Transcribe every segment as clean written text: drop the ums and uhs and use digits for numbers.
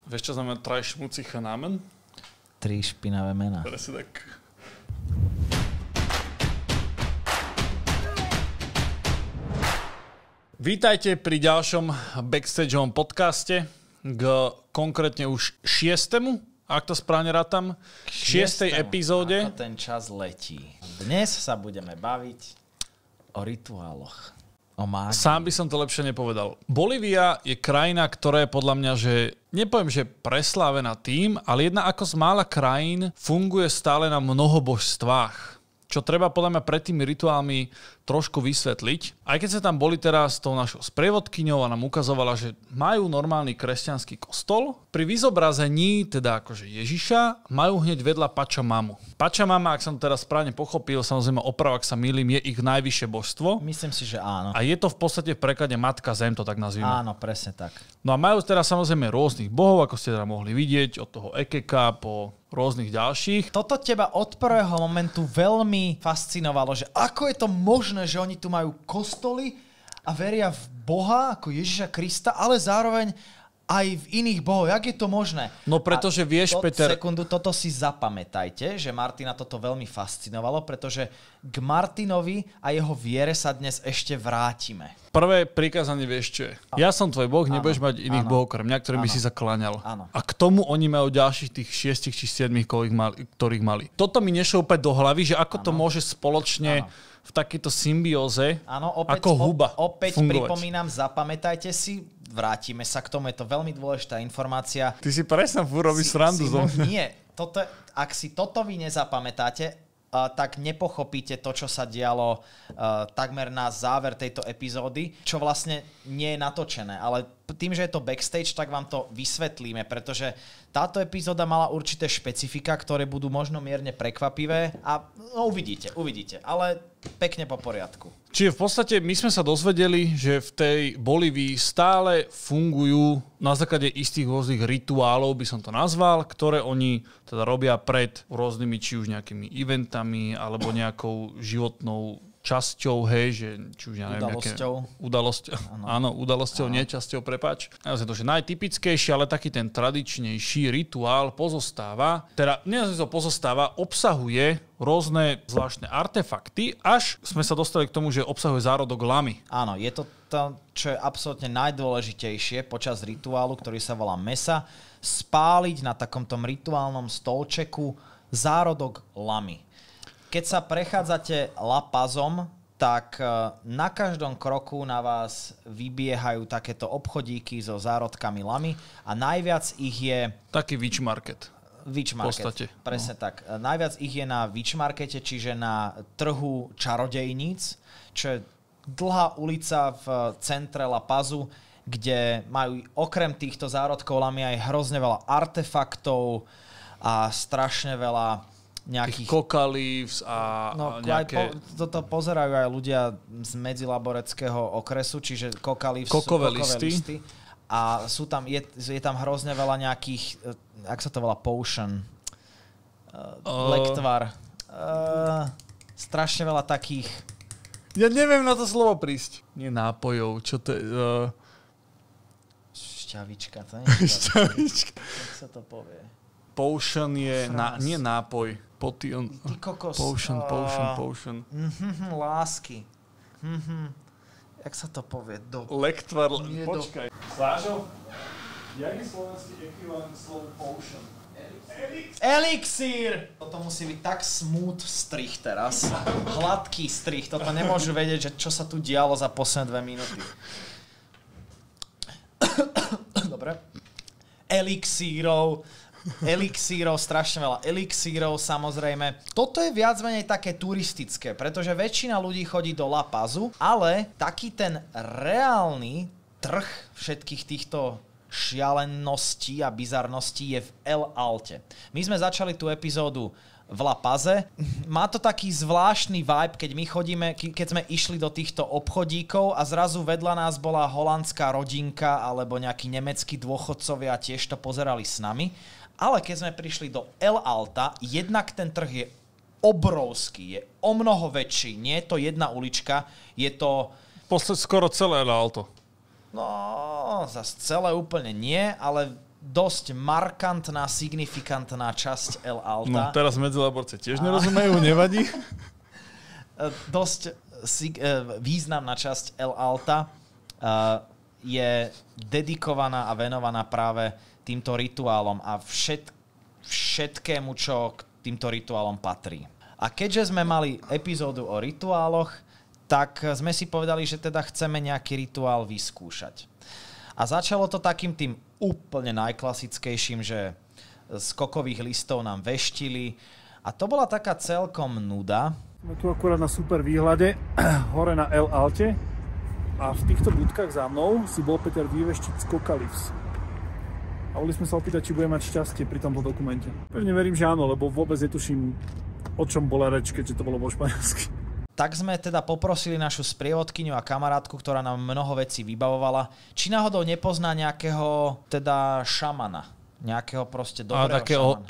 Vieš, čo znamená drei schmutzige Namen? 3 špinavé mená. Presne tak. Vítajte pri ďalšom backstageovom podcaste k konkrétne už 6., ak to správne rátam, k 6. epizóde. Ako ten čas letí. Dnes sa budeme baviť o rituáloch. O mágii. Sám by som to lepšie nepovedal. Bolívia je krajina, ktorá je podľa mňa, že nepoviem, že preslávená tým, ale jedna ako z mála krajín funguje stále na mnohobožstvách. Čo treba podľa mňa pred tými rituálmi trošku vysvetliť. Aj keď sa tam boli teraz s tou našou sprievodkyňou a nám ukazovala, že majú normálny kresťanský kostol, pri vyzobrazení, teda akože Ježiša, majú hneď vedľa Pačamamu. Pačamama, ak som to teraz správne pochopil, samozrejme oprav, ak sa mýlim, je ich najvyššie božstvo. Myslím si, že áno. A je to v podstate v preklade Matka Zem, to tak nazvime. Áno, presne tak. No a majú teraz samozrejme rôznych bohov, ako ste teda mohli vidieť, od toho Ekeka po rôznych ďalších. Toto teba od prvého momentu veľmi fascinovalo, že ako je to možné, že oni tu majú kostoly a veria v Boha ako Ježiša Krista, ale zároveň aj v iných bohov. Jak je to možné? No pretože vieš, Peter... Sekundu, toto si zapamätajte, že Martina toto veľmi fascinovalo, pretože k Martinovi a jeho viere sa dnes ešte vrátime. Prvé prikázanie vieš, čo je. Ja som tvoj boh, nebudeš mať iných bohov krem mňa, ktorým by si sa kláňal. A k tomu oni majú ďalších tých 6 či 7, ktorých mali. Toto mi nešlo úplne do hlavy, že ako to môže spoločne v takejto symbióze ako huba opäť fungovať. Pripomínam, zapamätajte si, vrátime sa k tomu, je to veľmi dôležitá informácia. Ty si presne furt robíš srandu zo mňa. Nie, ak si toto vy nezapamätáte, tak nepochopíte to, čo sa dialo takmer na záver tejto epizódy, čo vlastne nie je natočené. Ale tým, že je to backstage, tak vám to vysvetlíme, pretože táto epizóda mala určité špecifika, ktoré budú možno mierne prekvapivé a no, uvidíte, ale pekne po poriadku. Čiže v podstate my sme sa dozvedeli, že v tej Bolívii stále fungujú na základe istých rôznych rituálov, by som to nazval, ktoré oni teda robia pred rôznymi či už nejakými eventami alebo nejakou životnou časťou, hej, že či už ja neviem, udalosťou, nie časťou, prepáč. To, že najtypickejší, ale taký ten tradičnejší rituál obsahuje rôzne zvláštne artefakty, až sme sa dostali k tomu, že obsahuje zárodok lamy. Áno, je to, čo je absolútne najdôležitejšie počas rituálu, ktorý sa volá mesa, spáliť na takomto rituálnom stolčeku zárodok lamy. Keď sa prechádzate La Pazom, tak na každom kroku na vás vybiehajú takéto obchodíky so zárodkami lamy a najviac ich je... Taký witch market. Witch market, presne tak. Najviac ich je na witch markete, čiže na trhu čarodejníc, čo je dlhá ulica v centre La Pazu, kde majú okrem týchto zárodkov lamy aj hrozne veľa artefaktov a strašne veľa nejakých... Coca leaves a nejaké... Toto pozerajú aj ľudia z medzilaboreckého okresu, čiže Coca leaves kokové listy. A je tam hrozne veľa nejakých, ak sa to volá, potion, lektvar. Strašne veľa takých... Ja neviem na to slovo prísť. Nie nápojov, čo to je... Šťavička, to nie je šťavička. Jak sa to povie? Potion je nie nápoj. Ty kokos. Potion. Lásky. Jak sa to povie? Lektvar. Počkaj. Slážo, jak je slovenský ekvivalent slovu potion? Elixír! Toto musí byť tak smooth strih teraz. Hladký strih. Toto nemôžu vedieť, že čo sa tu dialo za posledné 2 minúty. Dobre. Elixírov, strašne veľa elixírov, samozrejme. Toto je viac menej také turistické, pretože väčšina ľudí chodí do La Pazu, ale taký ten reálny trh všetkých týchto šialenností a bizarností je v El Alte. My sme začali tú epizódu v La Paze. Má to taký zvláštny vibe, keď sme išli do týchto obchodíkov a zrazu vedľa nás bola holandská rodinka alebo nejakí nemeckí dôchodcovia a tiež to pozerali s nami. Ale keď sme prišli do El Alta, jednak ten trh je obrovský, je o mnoho väčší. Nie je to jedna ulička, je to... Skoro celé El Alto. No, zase celé úplne nie, ale dosť markantná, signifikantná časť El Alta. No teraz medzilaborce tiež nerozumejú, nevadí. Dosť významná časť El Alta je dedikovaná a venovaná práve týmto rituálom a všetkému, čo k týmto rituálom patrí. A keďže sme mali epizódu o rituáloch, tak sme si povedali, že teda chceme nejaký rituál vyskúšať. A začalo to takým tým úplne najklasickejším, že z kokových listov nám veštili a to bola taká celkom nuda. Sme tu akurát na super výhľade hore na El Alte a v týchto budkách za mnou si bol Peter vyveštiť z Kokalivs. A boli sme sa opýtať, či bude mať šťastie pri tomto dokumente. Pevne verím, že áno, lebo vôbec netuším, o čom bola reč, keďže to bolo po španielsky. Tak sme teda poprosili našu sprievodkyňu a kamarátku, ktorá nám mnoho vecí vybavovala, či náhodou nepozná nejakého teda šamana. Nejakého proste dobrého šamana.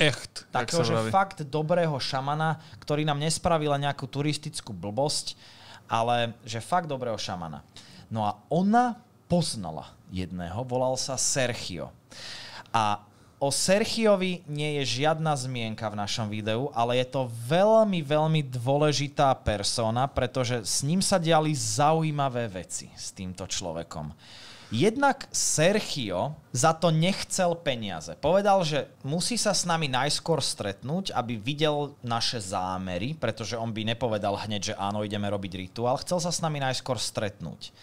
Takého, že fakt dobrého šamana, ktorý nám nespravila nejakú turistickú blbosť, ale že fakt dobrého šamana. No a ona poznala jedného, volal sa Sergio. A o Sergiovi nie je žiadna zmienka v našom videu, ale je to veľmi, veľmi dôležitá persona, pretože s ním sa diali zaujímavé veci s týmto človekom. Jednak Sergio za to nechcel peniaze. Povedal, že musí sa s nami najskôr stretnúť, aby videl naše zámery, pretože on by nepovedal hneď, že áno, ideme robiť rituál. Chcel sa s nami najskôr stretnúť.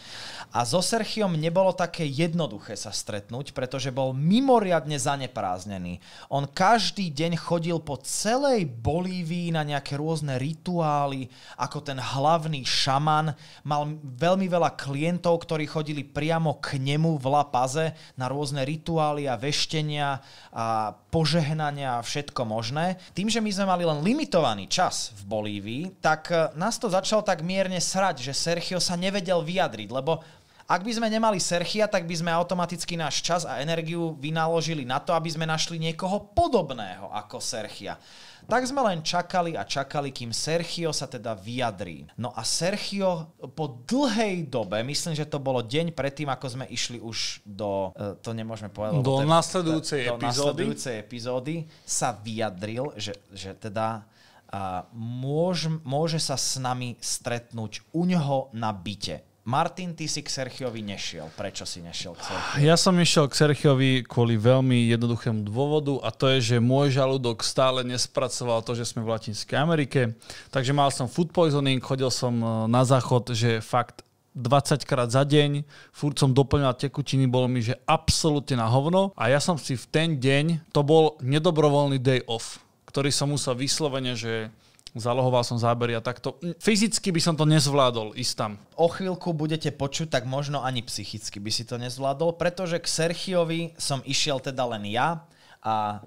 A so Sergiom nebolo také jednoduché sa stretnúť, pretože bol mimoriadne zanepráznený. On každý deň chodil po celej Bolívii na nejaké rôzne rituály, ako ten hlavný šaman. Mal veľmi veľa klientov, ktorí chodili priamo k nemu v La Paze na rôzne rituály a veštenia a požehnania a všetko možné. Tým, že my sme mali len limitovaný čas v Bolívii, tak nás to začalo tak mierne srať, že Sergio sa nevedel vyjadriť, lebo ak by sme nemali Sergia, tak by sme automaticky náš čas a energiu vynaložili na to, aby sme našli niekoho podobného ako Sergia. Tak sme len čakali a čakali, kým Sergio sa teda vyjadrí. No a Sergio po dlhej dobe, myslím, že to bolo deň predtým, ako sme išli už do, to nemôžeme povedať, do nasledujúcej epizódy, sa vyjadril, že teda môže sa s nami stretnúť u ňoho na byte. Martin, ty si k Sergiovi nešiel. Prečo si nešiel k Sergiovi? Ja som išiel k Sergiovi kvôli veľmi jednoduchému dôvodu a to je, že môj žalúdok stále nespracoval to, že sme v Latinskej Amerike. Takže mal som food poisoning, chodil som na záchod, že fakt 20 krát za deň, furt som doplňal tekutiny, bolo mi, že absolútne na hovno a ja som si v ten deň, to bol nedobrovoľný day off, ktorý som musel vyslovene, že zalohoval som zábery a takto. Fyzicky by som to nezvládol ísť tam. O chvíľku budete počuť, tak možno ani psychicky by si to nezvládol, pretože k Sergiovi som išiel teda len ja a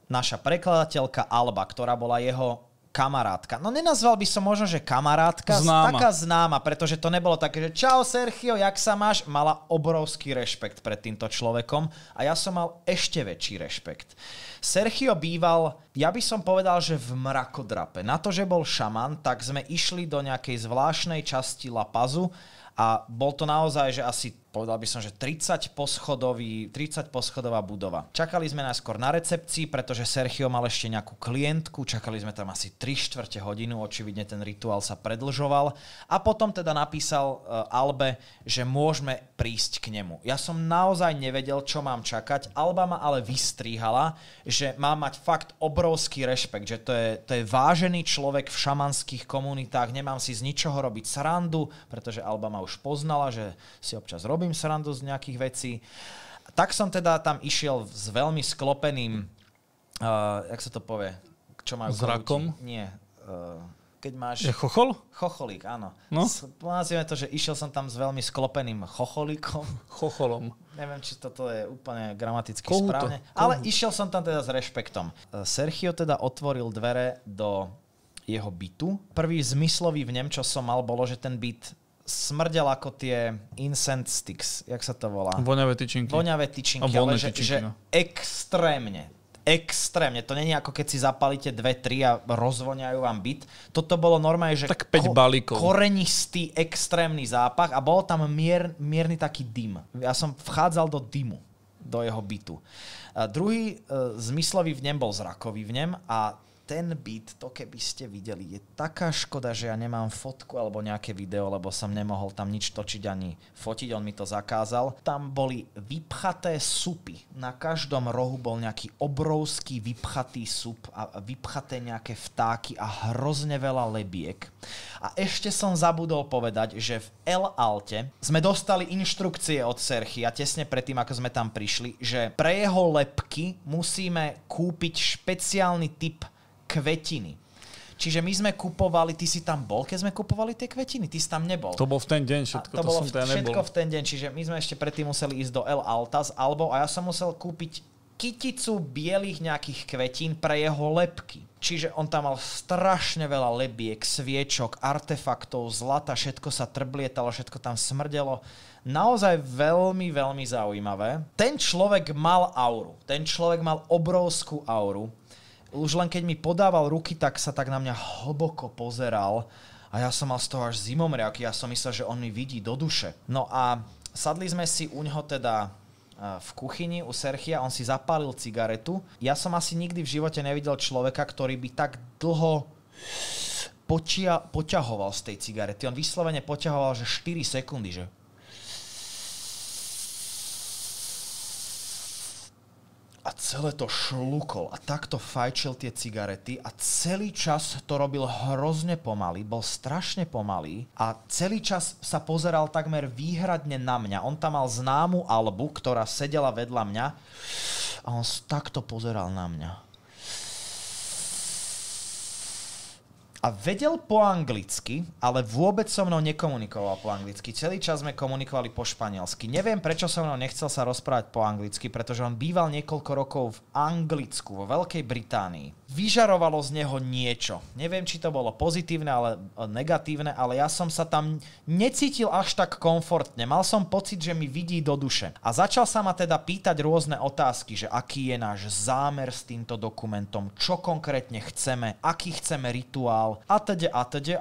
naša prekladateľka Alba, ktorá bola jeho kamarátka. No nenazval by som možno, že kamarátka, taká známa, pretože to nebolo také, že čau Sergio, jak sa máš? Mala obrovský rešpekt pred týmto človekom a ja som mal ešte väčší rešpekt. Sergio býval, ja by som povedal, že v mrakodrape. Na to, že bol šaman, tak sme išli do nejakej zvláštnej časti La Pazu a bol to naozaj, že asi povedal by som, že 30 poschodová budova. Čakali sme najskôr na recepcii, pretože Sergio mal ešte nejakú klientku, čakali sme tam asi 3/4 hodinu, očividne ten rituál sa predĺžoval a potom teda napísal Albe, že môžeme prísť k nemu. Ja som naozaj nevedel, čo mám čakať. Alba ma ale vystríhala, že má mať fakt obrovský rešpekt, že to je vážený človek v šamanských komunitách, nemám si z ničoho robiť srandu, pretože Alba ma už poznala, že si občas robím srandu z nejakých vecí. Tak som teda tam išiel s veľmi sklopeným, jak sa to povie? Čo majú zrakom? Nie. Keď máš... Je chochol? Chocholík, áno. No? Nazvime to, že išiel som tam s veľmi sklopeným chocholíkom. Chocholom. Neviem, či toto je úplne gramaticky správne. Ale išiel som tam teda s rešpektom. Sergio teda otvoril dvere do jeho bytu. Prvý zmyslový vnem, čo som mal, bolo, že ten byt smrdel ako tie incense sticks, jak sa to volá? Voňavé tyčinky. Ale že extrémne. To nie je ako keď si zapalíte 2-3 a rozvoňajú vám byt. Toto bolo normálne, že tak 5 balíkov. Korenistý, extrémny zápach a bol tam mierny taký dym. Ja som vchádzal do dymu. do jeho bytu. Druhý zmyslový vnem bol zrakový vnem a ten byt, to keby ste videli, je taká škoda, že ja nemám fotku alebo nejaké video, lebo som nemohol tam nič točiť ani fotiť, on mi to zakázal. Tam boli vypchaté supy. Na každom rohu bol nejaký obrovský vypchatý sup a vypchaté nejaké vtáky a hrozne veľa lebiek. A ešte som zabudol povedať, že v El Alte sme dostali inštrukcie od Serchia tesne predtým, ako sme tam prišli, že pre jeho lebky musíme kúpiť špeciálny typ kvetiny. Čiže my sme kupovali, ty si tam bol, keď sme kupovali tie kvetiny? Ty si tam nebol. To bol v ten deň všetko, to bolo som tam nebol. Všetko v ten deň, čiže my sme ešte predtým museli ísť do El Alta z Albo a ja som musel kúpiť kyticu bielých nejakých kvetín pre jeho lebky. Čiže on tam mal strašne veľa lebiek, sviečok, artefaktov, zlata, všetko sa trblietalo, všetko tam smrdelo. Naozaj veľmi, veľmi zaujímavé. Ten človek mal auru. Ten človek mal obrovskú auru. Už len keď mi podával ruky, tak sa tak na mňa hlboko pozeral a ja som mal z toho až zimomriavky. Ja som myslel, že on mi vidí do duše. No a sadli sme si u ňoho teda v kuchyni u Serchia, on si zapálil cigaretu. Ja som asi nikdy v živote nevidel človeka, ktorý by tak dlho poťahoval z tej cigarety. On vyslovene poťahoval, že 4 sekundy, že... A celé to šlukol a takto fajčil tie cigarety a celý čas to robil hrozne pomaly, bol strašne pomalý a celý čas sa pozeral takmer výhradne na mňa. On tam mal známu Albu, ktorá sedela vedľa mňa a on takto pozeral na mňa. A vedel po anglicky, ale vôbec so mnou nekomunikoval po anglicky. Celý čas sme komunikovali po španielsky. Neviem, prečo so mnou nechcel sa rozprávať po anglicky, pretože on býval niekoľko rokov v Anglicku, vo Veľkej Británii. Vyžarovalo z neho niečo. Neviem, či to bolo pozitívne, ale negatívne, ale ja som sa tam necítil až tak komfortne. Mal som pocit, že mi vidí do duše. A začal sa ma teda pýtať rôzne otázky, že aký je náš zámer s týmto dokumentom, čo konkrétne chceme, aký chceme rituál, a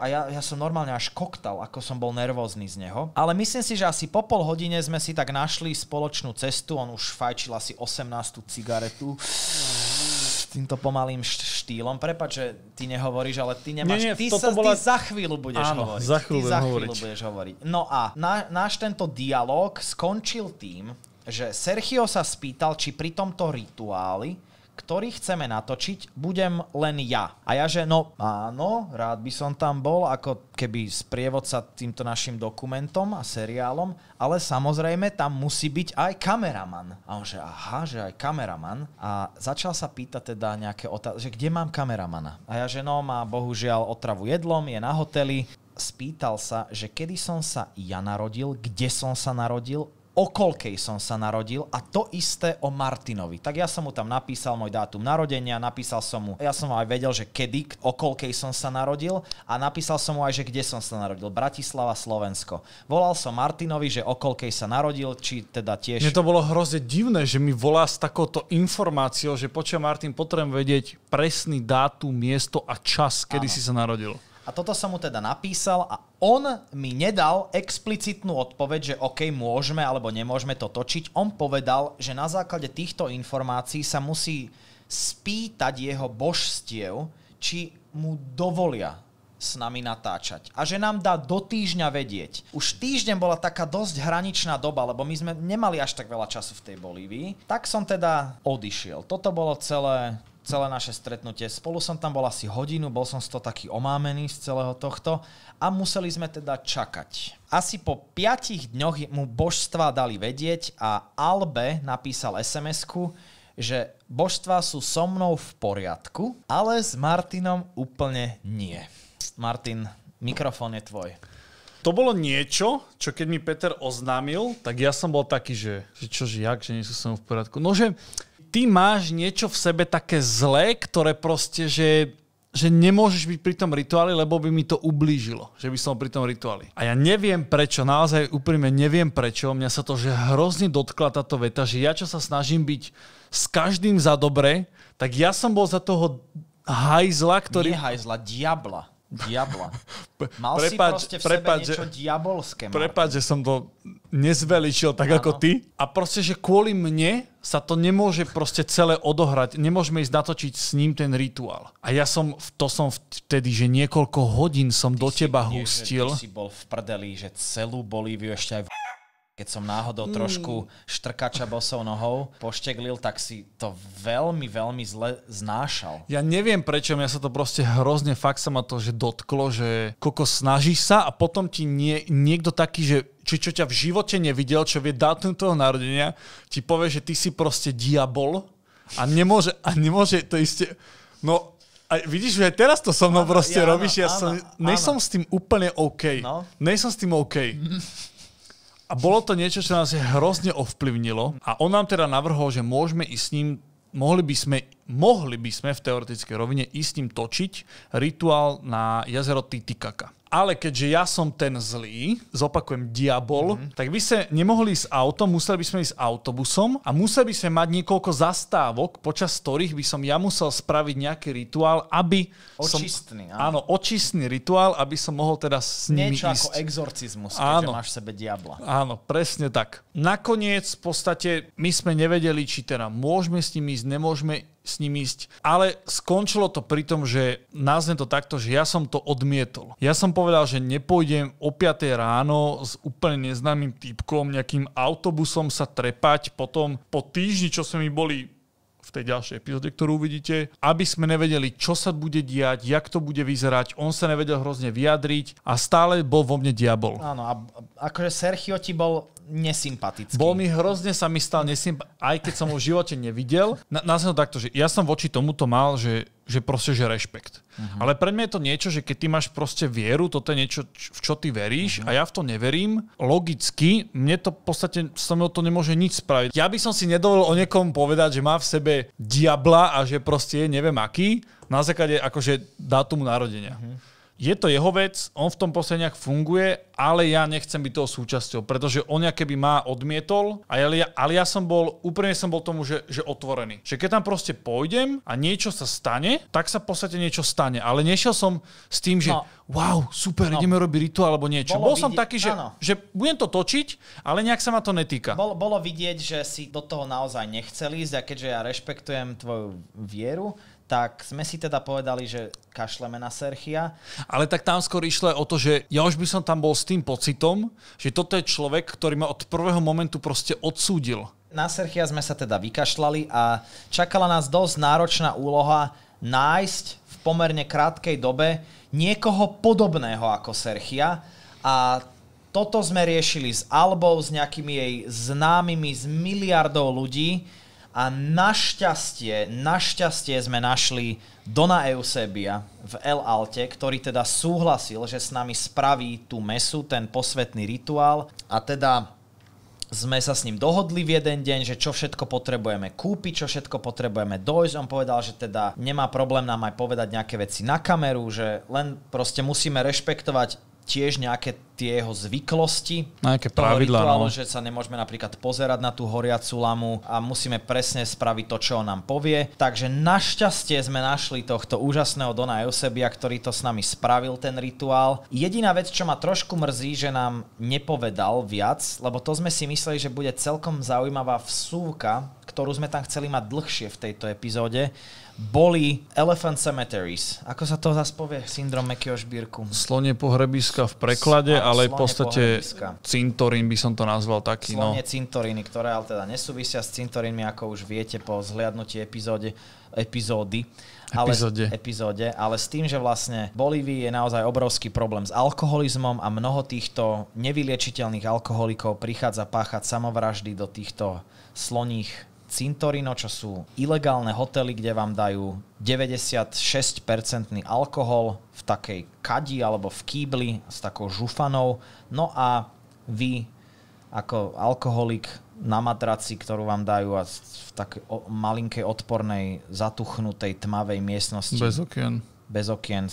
ja som normálne až koktal, ako som bol nervózny z neho. Ale myslím si, že asi po pol hodine sme si tak našli spoločnú cestu, on už fajčil asi 18. cigaretu týmto pomalým štýlom. Prepáč, že ty nehovoríš, ale ty nemáš... Ty za chvíľu budeš hovoriť. Za chvíľu budeš hovoriť. No a náš tento dialog skončil tým, že Sergio sa spýtal, či pri tomto rituáli, ktorý chceme natočiť, budem len ja. A ja, že no áno, rád by som tam bol, ako keby sprievodca týmto našim dokumentom a seriálom, ale samozrejme tam musí byť aj kameraman. A on, že aha, že aj kameraman. A začal sa pýtať teda nejaké otázky, že kde mám kameramana. A ja, že no, má bohužiaľ otravu jedlom, je na hoteli. Spýtal sa, že kedy som sa ja narodil, kde som sa narodil, o koľkej som sa narodil a to isté o Martinovi. Tak ja som mu tam napísal môj dátum narodenia, napísal som mu, ja som aj vedel, že kedy, o koľkej som sa narodil a napísal som mu aj, že kde som sa narodil. Bratislava, Slovensko. Volal som Martinovi, že o koľkej sa narodil, či teda tiež... Mne to bolo hrozne divné, že mi volá s takouto informáciou, že počujem Martin, potrebujem vedieť presný dátum, miesto a čas, kedy si sa narodil. A toto som mu teda napísal a on mi nedal explicitnú odpoveď, že OK, môžeme alebo nemôžeme to točiť. On povedal, že na základe týchto informácií sa musí spýtať jeho božstiev, či mu dovolia s nami natáčať. A že nám dá do týždňa vedieť. Už týždeň bola taká dosť hraničná doba, lebo my sme nemali až tak veľa času v tej Bolívii. Tak som teda odišiel. Toto bolo celé naše stretnutie. Spolu som tam bol asi hodinu, bol som z toho taký omámený z celého tohto a museli sme teda čakať. Asi po 5 dňoch mu božstvá dali vedieť a Albe napísal SMS-ku, že božstvá sú so mnou v poriadku, ale s Martinom úplne nie. Martin, mikrofón je tvoj. To bolo niečo, čo keď mi Peter oznámil, tak ja som bol taký, že jak, že nie sú so mnou v poriadku. No, že ty máš niečo v sebe také zlé, ktoré proste, že nemôžeš byť pri tom rituáli, lebo by mi to ublížilo, že by som pri tom rituáli. A ja neviem prečo, naozaj úprimne neviem prečo, mňa sa to že hrozne dotkla táto veta, že ja čo sa snažím byť s každým za dobre, tak ja som bol za toho hajzla, ktorý... Nie hajzla, diabla. Diabla. Mal si proste v sebe niečo diabolské, Martin. Prepáč, že som to nezveličil tak ako ty. A proste, že kvôli mne sa to nemôže proste celé odohrať. Nemôžeme ísť natočiť s ním ten rituál. A ja som vtedy, že niekoľko hodín som do teba hustil. Ty si bol v prdeli, že celú Bolíviu ešte aj keď som náhodou trošku štrkača bosou nohou pošteglil, tak si to veľmi, veľmi zle znášal. Ja neviem prečo, mňa sa to proste hrozne fakt sa ma to, že dotklo, že snažíš sa a potom ti niekto taký, že čo ťa v živote nevidel, čo vie dátum toho narodenia, ti povie, že ty si proste diabol a nemôže to isté... No, a vidíš, že aj teraz to so mnou proste robíš, nejsom s tým úplne OK. No? Nejsom s tým OK. A bolo to niečo, čo nás hrozne ovplyvnilo a on nám teda navrhol, že môžeme ísť s ním, mohli by sme v teoretickej rovine ísť s ním točiť rituál na jazero Titicaca. Ale keďže ja som ten zlý, zopakujem diabol, tak by sme nemohli ísť autom, museli by sme ísť autobusom a museli by sme mať niekoľko zastávok, počas ktorých by som ja musel spraviť nejaký rituál, aby očistný, áno, očistný rituál, aby som mohol teda s nimi niečo ísť. Niečo ako exorcizmus, keďže máš v sebe diabla. Áno, presne tak. Nakoniec v podstate my sme nevedeli, či teda môžeme s ním ísť, nemôžeme s ním ísť, ale skončilo to pri tom, že nazvem to takto, že ja som to odmietol. Ja som povedal, že nepôjdem o 5 ráno s úplne neznámym týpkom, nejakým autobusom sa trepať, potom po týždni, čo sme mi boli v tej ďalšej epizóde, ktorú uvidíte, aby sme nevedeli, čo sa bude diať, jak to bude vyzerať, on sa nevedel hrozne vyjadriť a stále bol vo mne diabol. Áno, a akože Sergio ti bol nesympatický. Bol mi hrozne sa mi stal nesympatický, aj keď som ho v živote nevidel. Nazvem to takto, že ja som voči tomuto mal, že proste, že rešpekt. Ale pre mňa je to niečo, že keď ty máš proste vieru, toto je niečo, v čo ty veríš a ja v to neverím, logicky, mne to v podstate sa mi to nemôže nič spraviť. Ja by som si nedovolil o niekom povedať, že má v sebe diabla a že proste je neviem aký, na základe akože dátumu narodenia. Je to jeho vec, on v tom podstate nejak funguje, ale ja nechcem byť toho súčasťou, pretože on keby ma odmietol, ale ja som bol, úprimne som bol tomu, že otvorený. Že keď tam proste pôjdem a niečo sa stane, tak sa v podstate niečo stane. Ale nešiel som s tým, že wow, super, ideme robiť rituál alebo niečo. Bol som taký, že budem to točiť, ale nejak sa ma to netýka. Bolo vidieť, že si do toho naozaj nechcel ísť a keďže ja rešpektujem tvoju vieru, tak sme si teda povedali, že kašleme na Sergia. Ale tak tam skôr išlo o to, že ja už by som tam bol s tým pocitom, že toto je človek, ktorý ma od prvého momentu proste odsúdil. Na Sergia sme sa teda vykašľali a čakala nás dosť náročná úloha nájsť v pomerne krátkej dobe niekoho podobného ako Sergia a toto sme riešili s Albou, s nejakými jej známymi, s miliardou ľudí. A našťastie sme našli Dona Eusebia v El Alte, ktorý teda súhlasil, že s nami spraví tú mesu, ten posvätný rituál. A teda sme sa s ním dohodli v jeden deň, že čo všetko potrebujeme kúpiť, čo všetko potrebujeme dojsť. On povedal, že teda nemá problém nám aj povedať nejaké veci na kameru, že len proste musíme rešpektovať tiež nejaké tie jeho zvyklosti. Nejaké pravidlá, rituálu, že sa nemôžeme napríklad pozerať na tú horiacu lamu a musíme presne spraviť to, čo on nám povie. Takže našťastie sme našli tohto úžasného Dona Eusebia, ktorý to s nami spravil, ten rituál. Jediná vec, čo ma trošku mrzí, že nám nepovedal viac, lebo to sme si mysleli, že bude celkom zaujímavá vsúvka, ktorú sme tam chceli mať dlhšie v tejto epizóde, boli Elephant Cemeteries. Ako sa to zase povie? Syndrom mäkkého žbírku. Slonie pohrebiska v preklade, ale v podstate cintorín by som to nazval taký. Slonie cintoríny, ktoré ale teda nesúvisia s cintorínmi, ako už viete po zhliadnutí epizóde, ale s tým, že vlastne v Bolívii je naozaj obrovský problém s alkoholizmom a mnoho týchto nevyliečiteľných alkoholikov prichádza páchať samovraždy do týchto sloních cintorino, čo sú ilegálne hotely, kde vám dajú 96% alkohol v takej kadi alebo v kýbli s takou žufanou. No a vy ako alkoholik na matraci, ktorú vám dajú a v takej malinkej odpornej zatuchnutej tmavej miestnosti bez okien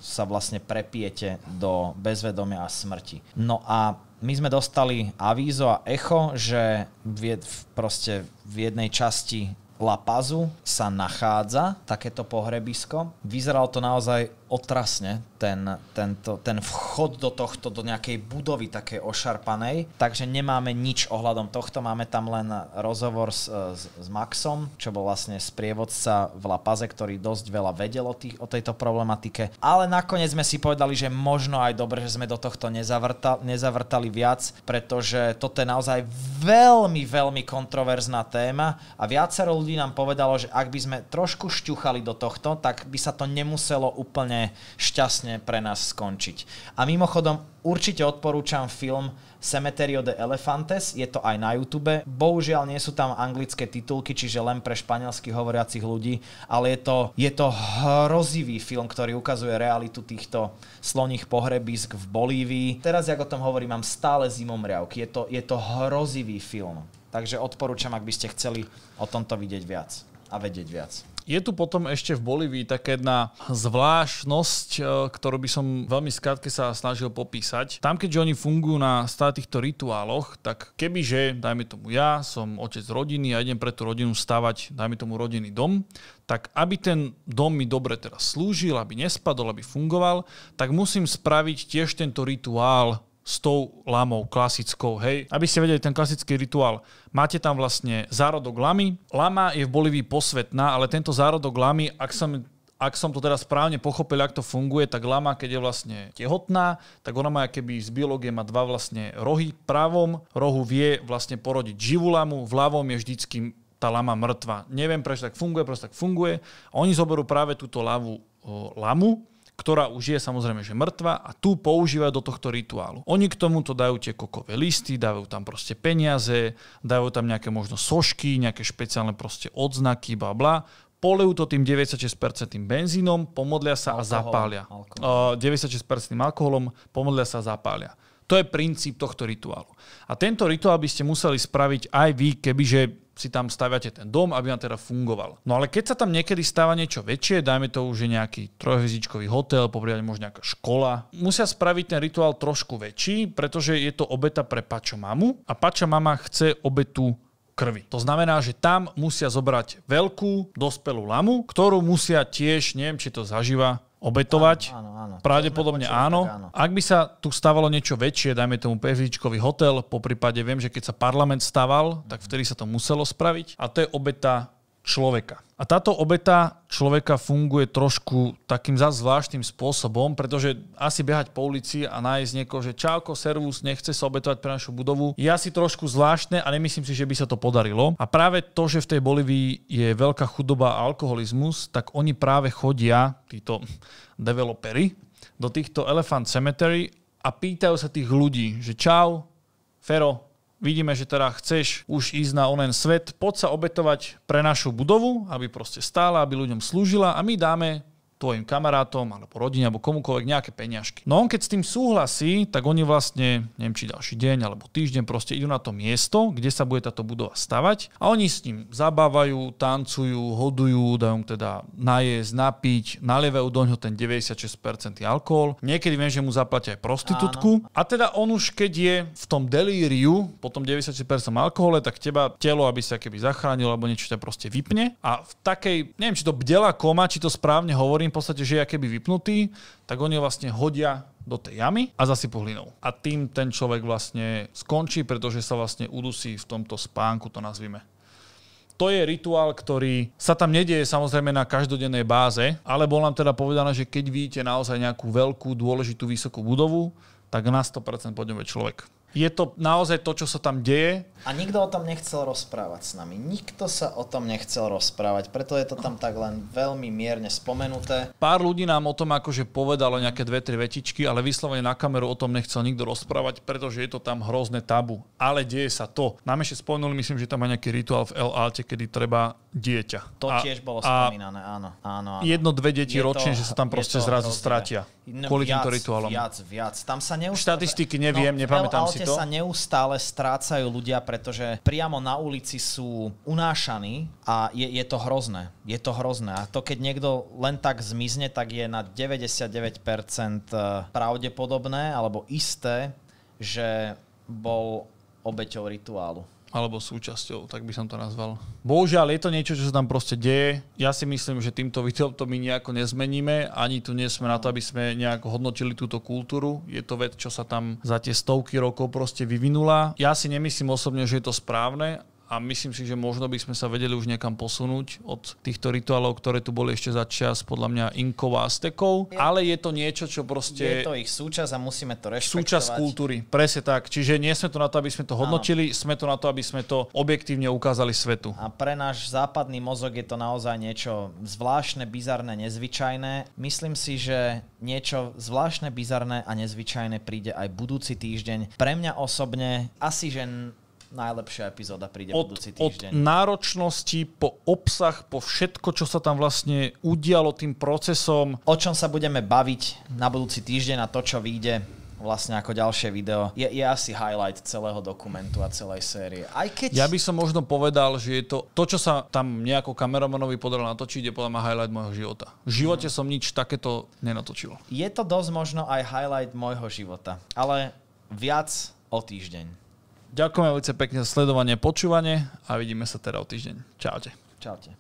sa vlastne prepijete do bezvedomia a smrti. No a my sme dostali avízo a echo, že proste v jednej časti La Pazu sa nachádza takéto pohrebisko. Vyzeralo to naozaj otrasne ten vchod do nejakej budovy takej ošarpanej, takže nemáme nič ohľadom tohto, máme tam len rozhovor s Maxom, čo bol vlastne sprievodca v La Paze, ktorý dosť veľa vedel o tejto problematike, ale nakoniec sme si povedali, že možno aj dobre, že sme do tohto nezavrtali viac, pretože toto je naozaj veľmi, veľmi kontroverzná téma a viacero ľudí nám povedalo, že ak by sme trošku šťuchali do tohto, tak by sa to nemuselo úplne šťastne pre nás skončiť. A mimochodom, určite odporúčam film Cementerio de Elefantes, je to aj na YouTube. Bohužiaľ nie sú tam anglické titulky, čiže len pre španielsky hovoriacich ľudí, ale je to hrozivý film, ktorý ukazuje realitu týchto sloních pohrebísk v Bolívii. Teraz, jak o tom hovorím, mám stále zimomriavky. Je to hrozivý film. Takže odporúčam, ak by ste chceli o tomto vidieť viac a vedieť viac. Je tu potom ešte v Bolívii taká jedna zvláštnosť, ktorú by som veľmi skrátke sa snažil popísať. Tam, keďže oni fungujú na stále týchto rituáloch, tak kebyže, dajme tomu ja, som otec rodiny a idem pre tú rodinu stavať, dajme tomu rodinný dom, tak aby ten dom mi dobre teraz slúžil, aby nespadol, aby fungoval, tak musím spraviť tiež tento rituál s tou lamou klasickou, hej. Aby ste vedeli ten klasický rituál. Máte tam vlastne zárodok lamy. Lama je v Bolívii posvätná, ale tento zárodok lamy, ak som to teda správne pochopil, ako to funguje, tak lama, keď je vlastne tehotná, tak ona má keby z biológie má dva vlastne rohy. V pravom rohu vie vlastne porodiť živú lamu, v ľavom je vždycky tá lama mŕtva. Neviem, prečo tak funguje, A oni zoberú práve túto lamu, ktorá už je samozrejme, že mŕtva a tu používajú do tohto rituálu. Oni k tomuto dajú tie kokové listy, dajú tam proste peniaze, dajú tam nejaké možno sošky, nejaké špeciálne proste odznaky, bla. Polejú to tým 96% benzínom, pomodlia sa a zapália. 96% alkoholom, pomodlia sa a zapália. To je princíp tohto rituálu. A tento rituál by ste museli spraviť aj vy, kebyže si tam staviate ten dom, aby vám teda fungoval. No ale keď sa tam niekedy stáva niečo väčšie, dajme to už nejaký trojhviezdičkový hotel, popríklad možno nejaká škola, musia spraviť ten rituál trošku väčší, pretože je to obeta pre Pačamamu a Pačamama chce obetu krvi. To znamená, že tam musia zobrať veľkú dospelú lamu, ktorú musia tiež, neviem, či to zažíva, obetovať. Áno. Pravdepodobne áno. Ak by sa tu stávalo niečo väčšie, dajme tomu PFDčkový hotel, poprípade viem, že keď sa parlament staval, tak vtedy sa to muselo spraviť. A to je obeta človeka. A táto obeta človeka funguje trošku takým zvláštnym spôsobom, pretože asi behať po ulici a nájsť niekoho, že čauko, servus, nechce sa obetovať pre našu budovu, je asi trošku zvláštne a nemyslím si, že by sa to podarilo. A práve to, že v tej Bolívii je veľká chudoba a alkoholizmus, tak oni práve chodia, títo developeri, do týchto Elephant Cemetery a pýtajú sa tých ľudí, že čau, Fero, vidíme, že teda chceš už ísť na onen svet, poď sa obetovať pre našu budovu, aby proste stála, aby ľuďom slúžila a my dáme tvojim kamarátom alebo rodine alebo komukoľvek nejaké peniažky. No on keď s tým súhlasí, tak oni vlastne, neviem či ďalší deň alebo týždeň proste idú na to miesto, kde sa bude táto budova stavať a oni s ním zabávajú, tancujú, hodujú, dajú mu teda najesť, napiť, nalievajú doňho ten 96% alkohol. Niekedy viem, že mu zaplatia aj prostitútku. A teda on už keď je v tom delíriu, po tom 96% alkohole, tak teba telo, aby sa keby zachránilo alebo niečo ťa proste vypne. A v takej, neviem či to bdelá koma, či to správne hovorím, v podstate, že je keby vypnutý, tak oni vlastne hodia do tej jamy a zasypú hlinou. A tým ten človek vlastne skončí, pretože sa vlastne udusí v tomto spánku, to nazvime. To je rituál, ktorý sa tam nedieje samozrejme na každodennej báze, ale bol nám teda povedané, že keď vidíte naozaj nejakú veľkú, dôležitú, vysokú budovu, tak na 100% podňuje človek. Je to naozaj to, čo sa tam deje. A nikto o tom nechcel rozprávať s nami. Nikto sa o tom nechcel rozprávať, preto je to tam tak len veľmi mierne spomenuté. Pár ľudí nám o tom akože povedalo nejaké 2-3 vetičky, ale vyslovene na kameru o tom nechcel nikto rozprávať, pretože je to tam hrozné tabu. Ale deje sa to. Nám ešte spomenuli, myslím, že tam má nejaký rituál v El Alte, kedy treba dieťa. To tiež bolo spomínané, áno. 1-2 deti ročne, že sa tam proste zrazu stratia. Kvôli týmto rituálom. Viac. Tam sa štatistiky neviem, nepamätám si to. Sa neustále strácajú ľudia, pretože priamo na ulici sú unášaní a je to hrozné. Je to hrozné. A to, keď niekto len tak zmizne, tak je na 99% pravdepodobné alebo isté, že bol obeťou rituálu. alebo súčasťou, tak by som to nazval. Bohužiaľ, je to niečo, čo sa tam proste deje. Ja si myslím, že týmto videom to my nejako nezmeníme, ani tu nie sme na to, aby sme nejako hodnotili túto kultúru. Je to vec, čo sa tam za tie stovky rokov proste vyvinula. Ja si nemyslím osobne, že je to správne, a myslím si, že možno by sme sa vedeli už niekam posunúť od týchto rituálov, ktoré tu boli ešte za čas, podľa mňa Inkov a Aztekov, ale je to niečo, čo proste... Je to ich súčasť a musíme to rešpektovať. Súčasť kultúry, presne tak. Čiže nie sme tu na to, aby sme to hodnotili, sme tu na to, aby sme to objektívne ukázali svetu. A pre náš západný mozog je to naozaj niečo zvláštne, bizarné, nezvyčajné. Myslím si, že niečo zvláštne, bizarné a nezvyčajné príde aj budúci týždeň. Pre mňa osobne asi, že najlepšia epizóda príde budúci týždeň. Od náročnosti po obsah, po všetko, čo sa tam vlastne udialo tým procesom. O čom sa budeme baviť na budúci týždeň a to, čo vyjde vlastne ako ďalšie video, je asi highlight celého dokumentu a celej série. Aj keď... Ja by som možno povedal, že je to, čo sa tam nejako kameramanovi podarilo natočiť, je podľa mňa highlight môjho života. V živote som nič takéto nenatočil. Je to dosť možno aj highlight môjho života, ale viac o týždeň. Ďakujem veľmi pekne za sledovanie, počúvanie a vidíme sa teda o týždeň. Čaute. Čaute.